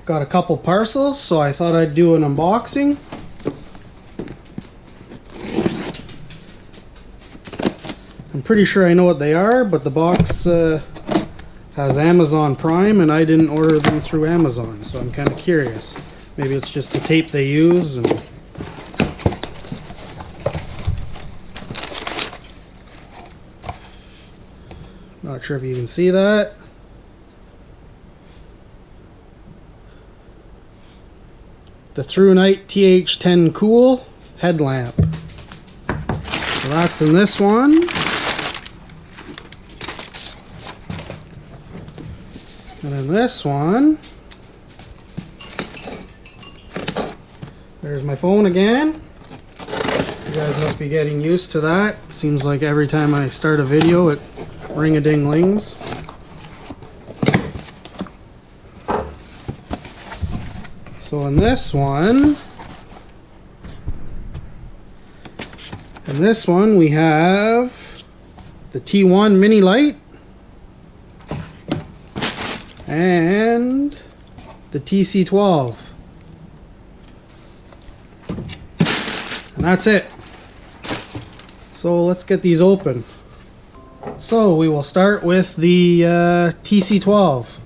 Got a couple parcels, so I thought I'd do an unboxing. I'm pretty sure I know what they are, but the box has Amazon Prime and I didn't order them through Amazon, so I'm kind of curious. Maybe it's just the tape they use. And not sure if you can see that. The Thrunite TH10 Cool headlamp. So that's in this one. And in this one, there's my phone again. You guys must be getting used to that. Seems like every time I start a video it ring-a-ding-lings. So in this one we have the T1 mini light and the TC12. And that's it. So let's get these open. So we will start with the TC12.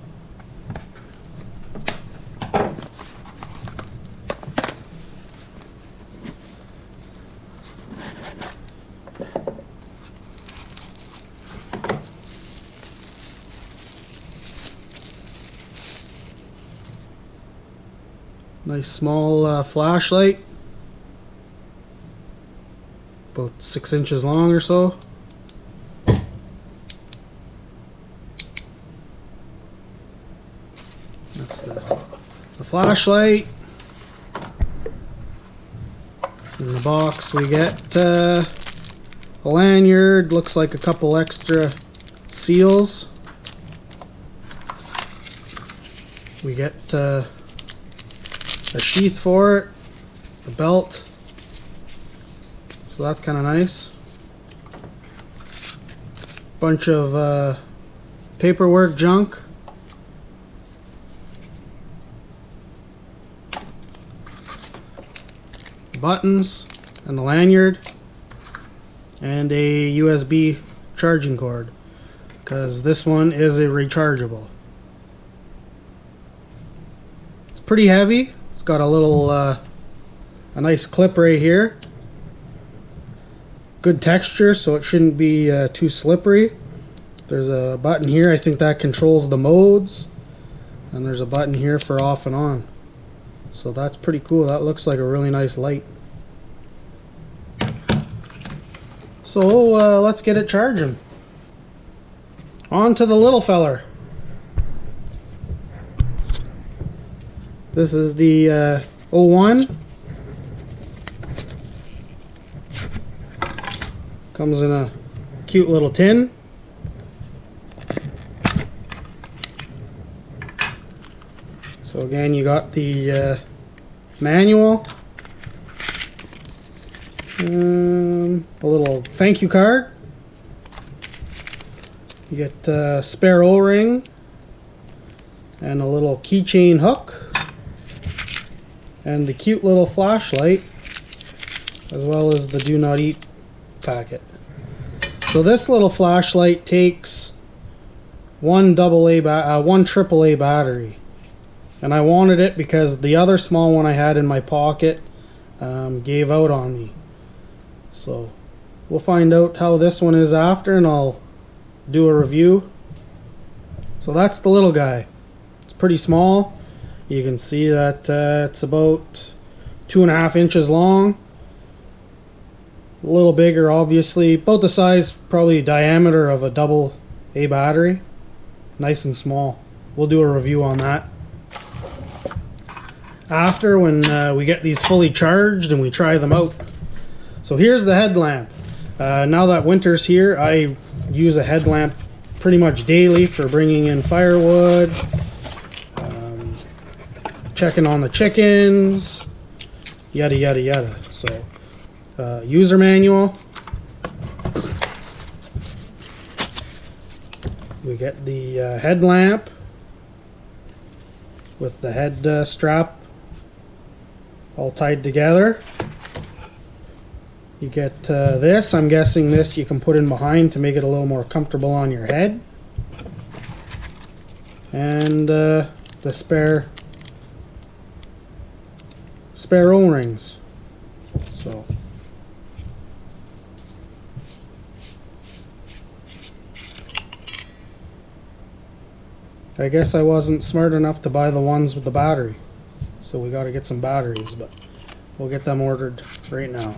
Nice small flashlight, about 6 inches long or so. That's the flashlight. In the box we get a lanyard, looks like a couple extra seals. We get a sheath for it, a belt, so that's kind of nice. Bunch of paperwork junk. Buttons and the lanyard and a USB charging cord, because this one is a rechargeable. It's pretty heavy. It's got a little a nice clip right here. Good texture, so it shouldn't be too slippery. There's a button here, I think that controls the modes, and there's a button here for off and on. So that's pretty cool. That looks like a really nice light. So let's get it charging. On to the little feller. This is the 01. Comes in a cute little tin. So again, you got the manual, a little thank you card. You get a spare O-ring and a little keychain hook and the cute little flashlight, as well as the do not eat packet. So this little flashlight takes one AAA battery. And I wanted it because the other small one I had in my pocket gave out on me. So we'll find out how this one is after, and I'll do a review. So that's the little guy. It's pretty small. You can see that it's about 2.5 inches long. A little bigger, obviously. About the size, probably diameter of a AA battery. Nice and small. We'll do a review on that after, when we get these fully charged and we try them out. So here's the headlamp. Now that winter's here, I use a headlamp pretty much daily for bringing in firewood, checking on the chickens, yada yada yada. So user manual. We get the headlamp. with the head strap all tied together. You get this. I'm guessing this you can put in behind to make it a little more comfortable on your head. And the spare O-rings. So I guess I wasn't smart enough to buy the ones with the battery, so we got to get some batteries, but we'll get them ordered right now.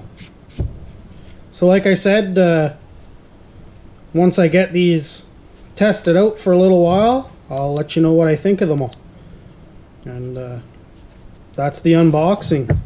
So like I said, once I get these tested out for a little while, I'll let you know what I think of them all. And that's the unboxing.